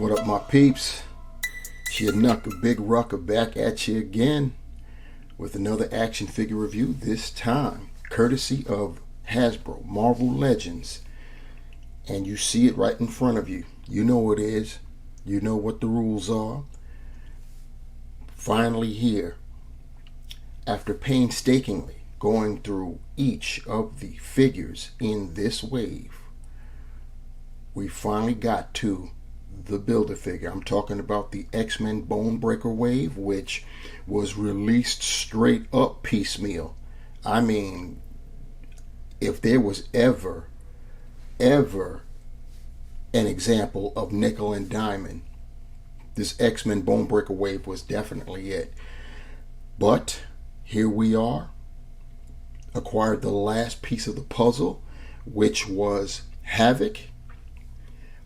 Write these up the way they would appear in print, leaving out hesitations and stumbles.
What up, my peeps? It's your knuckle big rucker back at you again with another action figure review, this time courtesy of Hasbro Marvel Legends. And you see it right in front of you. You know what it is. You know what the rules are. Finally here, after painstakingly going through each of the figures in this wave, we finally got to the Build-A-Figure. I'm talking about the X-Men Bonebreaker wave, which was released straight up piecemeal. I mean, if there was ever an example of nickel and diamond, this X-Men Bonebreaker wave was definitely it. But here we are, acquired the last piece of the puzzle, which was Havoc,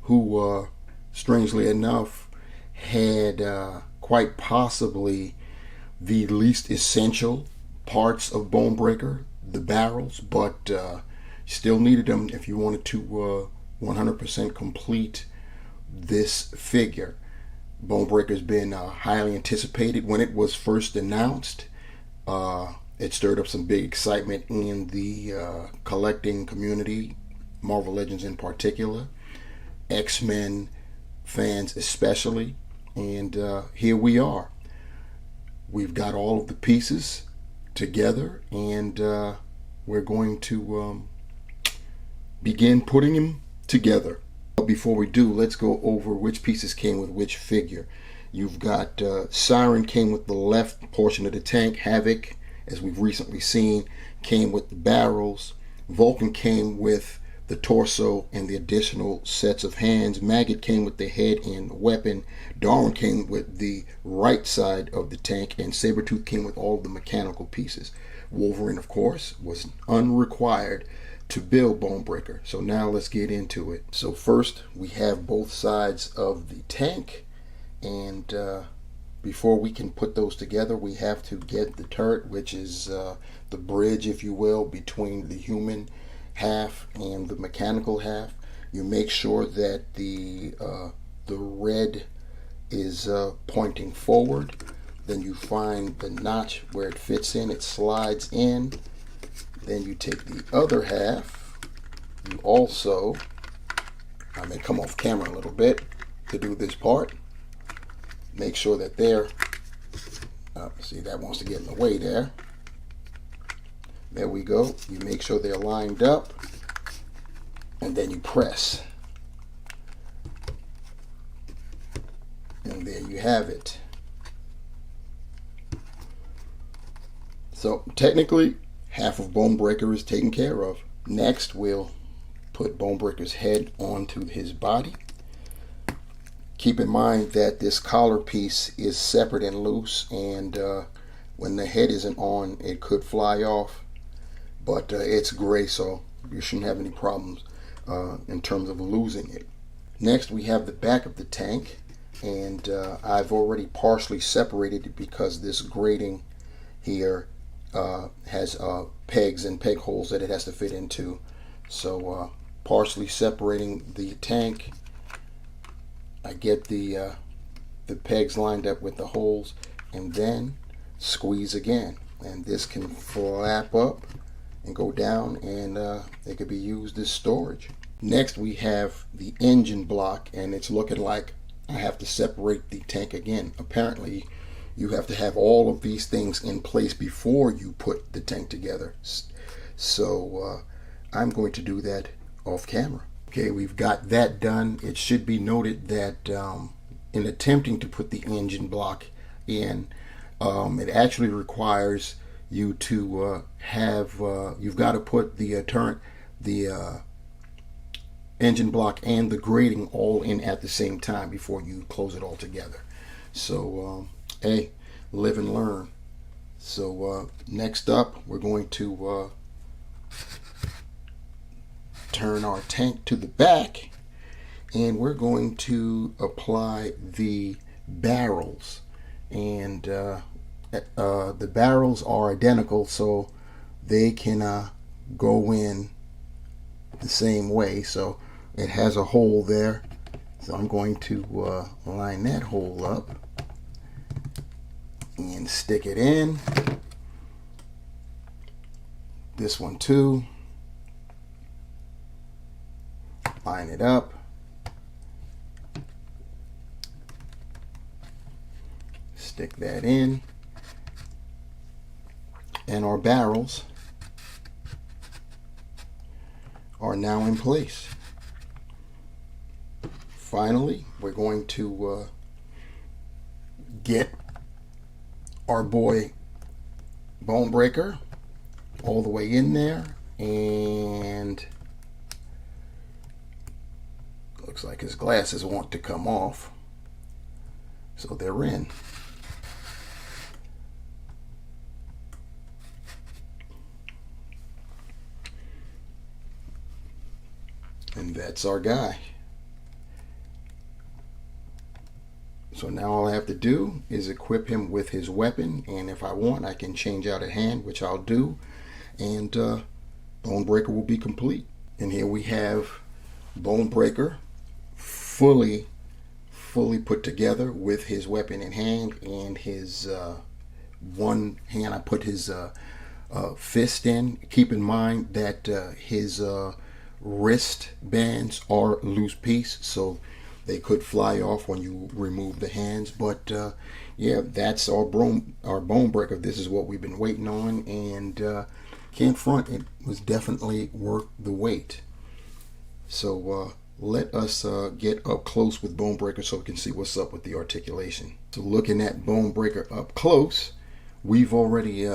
who strangely enough had quite possibly the least essential parts of Bonebreaker, the barrels, but still needed them if you wanted to 100% complete this figure. Bonebreaker's been highly anticipated. When it was first announced, it stirred up some big excitement in the collecting community, Marvel Legends in particular, X-Men fans especially, and here we are. We've got all of the pieces together, and we're going to begin putting them together. But before we do, let's go over which pieces came with which figure. You've got Siren came with the left portion of the tank. Havoc, as we've recently seen, came with the barrels. Vulcan came with the torso and the additional sets of hands. Maggot came with the head and weapon. Darwin came with the right side of the tank, and Saber Tooth came with all of the mechanical pieces. Wolverine, of course, was unrequired to build Bonebreaker. So now let's get into it. So first, we have both sides of the tank, and before we can put those together, we have to get the turret, which is the bridge, if you will, between the human half and the mechanical half. You make sure that the red is pointing forward. Then you find the notch where it fits in. It slides in. Then you take the other half. You also, I may come off camera a little bit to do this part. Make sure that they're, see, that wants to get in the way there. There we go. You make sure they're lined up, and then you press. And there you have it. So technically, half of Bonebreaker is taken care of. Next, we'll put Bonebreaker's head onto his body. Keep in mind that this collar piece is separate and loose, and when the head isn't on, it could fly off. But it's gray, so you shouldn't have any problems in terms of losing it. Next, we have the back of the tank, and I've already partially separated it because this grating here has pegs and peg holes that it has to fit into. So partially separating the tank, I get the pegs lined up with the holes, and then squeeze again, and this can flap up and go down, and it could be used as storage. Next, we have the engine block, and it's looking like I have to separate the tank again. Apparently, you have to have all of these things in place before you put the tank together. So I'm going to do that off camera. Okay, we've got that done. It should be noted that in attempting to put the engine block in, it actually requires you to you've got to put the turret, the engine block, and the grating all in at the same time before you close it all together. So hey, live and learn. So next up, we're going to turn our tank to the back, and we're going to apply the barrels. And the barrels are identical, so they can go in the same way. So it has a hole there So I'm going to line that hole up and stick it in. This one too. Line it up. Stick that in. And our barrels are now in place. Finally, we're going to get our boy Bonebreaker all the way in there, and looks like his glasses want to come off, so they're in. And that's our guy. So now all I have to do is equip him with his weapon, and if I want, I can change out a hand, which I'll do, and Bonebreaker will be complete. And here we have Bonebreaker fully put together with his weapon in hand, and his one hand I put his fist in. Keep in mind that his wrist bands are loose piece, so they could fly off when you remove the hands. But yeah, that's our Bonebreaker. This is what we've been waiting on, and can't front, it was definitely worth the wait. So let us get up close with Bonebreaker so we can see what's up with the articulation. So looking at Bonebreaker up close, we've already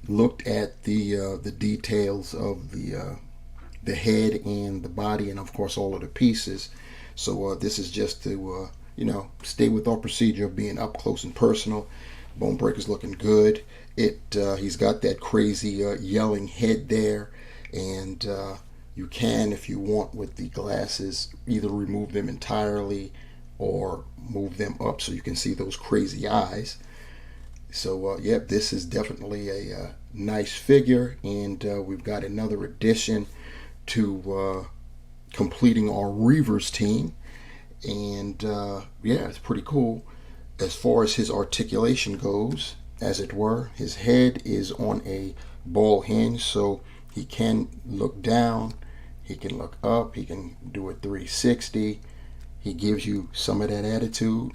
looked at the details of the head and the body, and of course all of the pieces. So this is just to stay with our procedure of being up close and personal. Bonebreaker's looking good. He's got that crazy yelling head there, and you can, if you want, with the glasses, either remove them entirely or move them up so you can see those crazy eyes. So yeah, this is definitely a nice figure, and we've got another addition to completing our Reavers team, and yeah, it's pretty cool. As far as his articulation goes, as it were, his head is on a ball hinge, so he can look down, he can look up, he can do a 360. He gives you some of that attitude.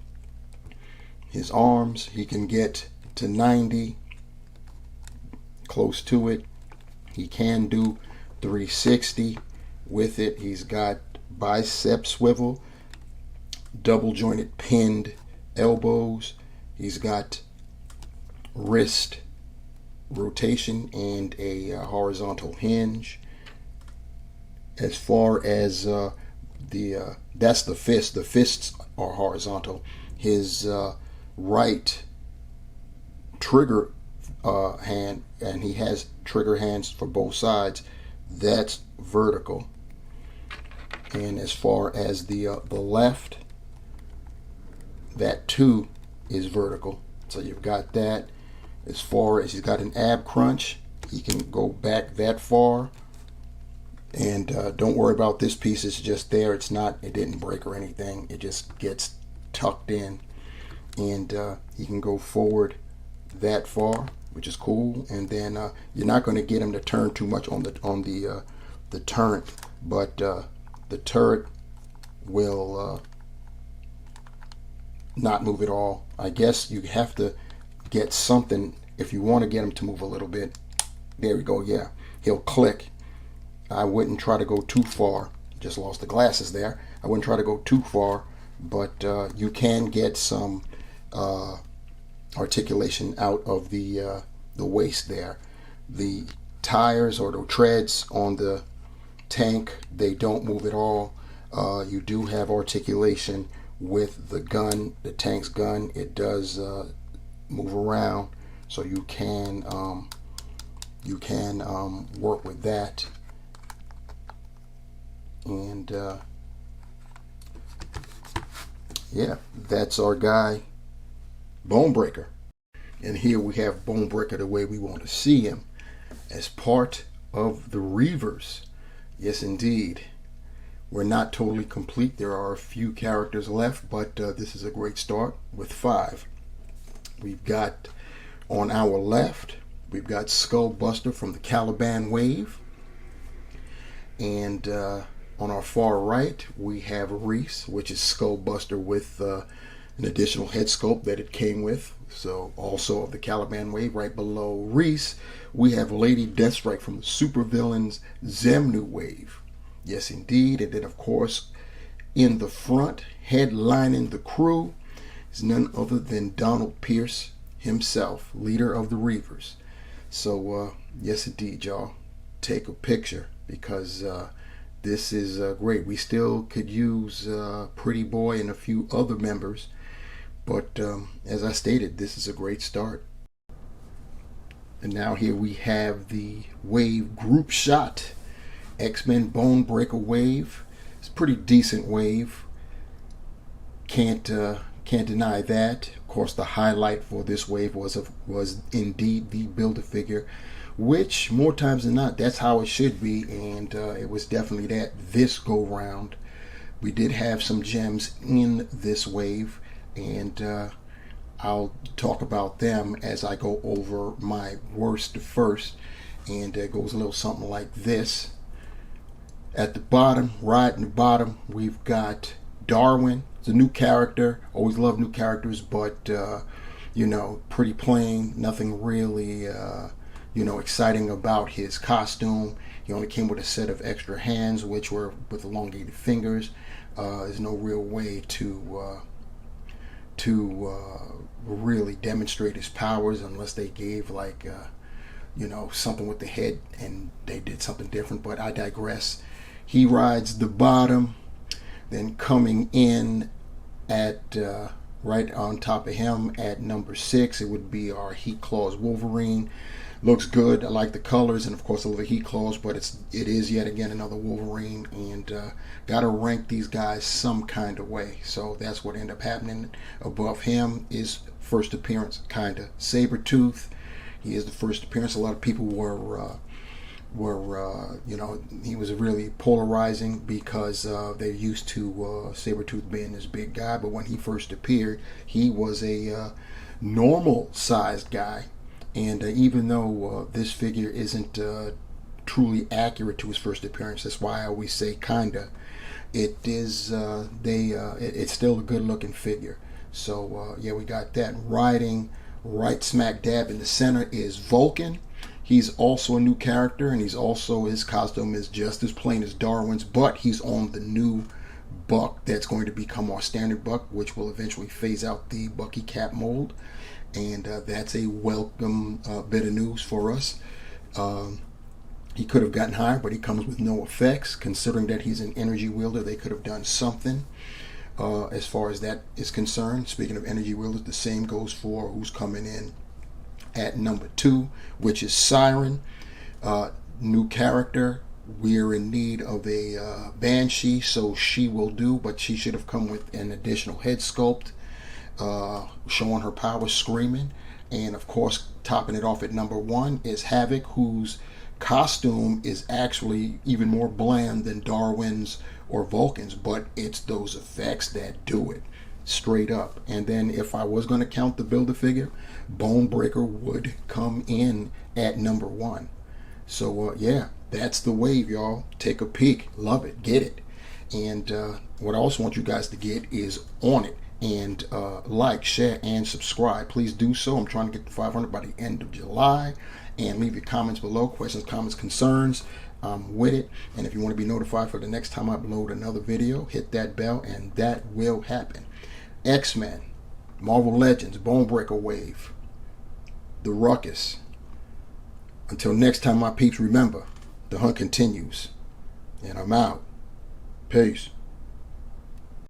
His arms, he can get to 90, close to it. He can do 360 with it. He's got bicep swivel, double jointed pinned elbows. He's got wrist rotation and a horizontal hinge. As far as that's the fist. The fists are horizontal. His right trigger hand, and he has trigger hands for both sides, that's vertical. And as far as the left, that too is vertical. So you've got that. As far as he's got an ab crunch, he can go back that far. And don't worry about this piece, it's just there. It didn't break or anything. It just gets tucked in. And he can go forward that far, which is cool. And then you're not going to get him to turn too much on the turret, but the turret will not move at all. I guess you have to get something if you want to get him to move a little bit. There we go. Yeah, he'll click. I wouldn't try to go too far. Just lost the glasses there. I wouldn't try to go too far, but you can get some articulation out of the waist there. The tires or the treads on the tank, they don't move at all. You do have articulation with the gun, the tank's gun. It does move around, so you can work with that. And yeah, that's our guy Bonebreaker. And here we have Bonebreaker the way we want to see him, as part of the Reavers. Yes, indeed. We're not totally complete. There are a few characters left, but this is a great start with 5. We've got on our left, we've got Skullbuster from the Caliban Wave. And on our far right, we have Reese, which is Skullbuster with an additional head sculpt that it came with. So also of the Caliban Wave. Right below Reese, we have Lady Deathstrike from the Supervillains Zemnu Wave. Yes, indeed. And then, of course, in the front, headlining the crew, is none other than Donald Pierce himself, leader of the Reavers. So, yes, indeed, y'all. Take a picture, because this is great. We still could use Pretty Boy and a few other members, but as I stated, this is a great start. And now here we have the Wave group shot. X-Men Bonebreaker Wave. It's a pretty decent wave. Can't deny that. Of course, the highlight for this wave was indeed the Build-A-Figure, which more times than not, that's how it should be, and it was definitely that this go round. We did have some gems in this wave, and I'll talk about them as I go over my worst first, and it goes a little something like this. At the bottom, right in the bottom, we've got Darwin. It's a new character. Always love new characters, but you know, pretty plain. Nothing really exciting about his costume. He only came with a set of extra hands, which were with elongated fingers. There's no real way to really demonstrate his powers unless they gave like something with the head and they did something different, but I digress. He rides the bottom. Then coming in at right on top of him at number 6, it would be our Heat Claws Wolverine. Looks good. I like the colors, and of course I love the Heat Claws, but it is yet again another Wolverine, and gotta rank these guys some kind of way. So that's what ended up happening. Above him is first appearance, kinda Saber Tooth. He is the first appearance. A lot of people were he was really polarizing because they're used to Saber Tooth being this big guy, but when he first appeared, he was a normal sized guy. And even though this figure isn't truly accurate to his first appearance, that's why I always say kinda, it is it's still a good looking figure. So yeah, we got that. Riding right smack dab in the center is Vulcan. He's also a new character, and his costume is just as plain as Darwin's, but he's on the new Buck that's going to become our standard Buck, which will eventually phase out the Bucky Cap mold. And that's a welcome bit of news for us. He could have gotten higher, but he comes with no effects. Considering that he's an energy wielder, they could have done something as far as that is concerned. Speaking of energy wielders, the same goes for who's coming in at number 2, which is Siren. New character. We're in need of a Banshee, so she will do, but she should have come with an additional head sculpt. Showing her power, screaming. And of course, topping it off at number 1 is Havoc, whose costume is actually even more bland than Darwin's or Vulcan's, but it's those effects that do it straight up. And then if I was going to count the Build-A-Figure, Bonebreaker would come in at number 1. So yeah, that's the wave, y'all. Take a peek, love it, get it. And what I also want you guys to get is on it. And like, share, and subscribe. Please do so. I'm trying to get to 500 by the end of July. And leave your comments below, questions, comments, concerns. I'm with it. And if you want to be notified for the next time I upload another video, hit that bell, and that will happen. X-Men, Marvel Legends, Bonebreaker Wave, The Ruckus. Until next time, my peeps, remember, the hunt continues. And I'm out. Peace.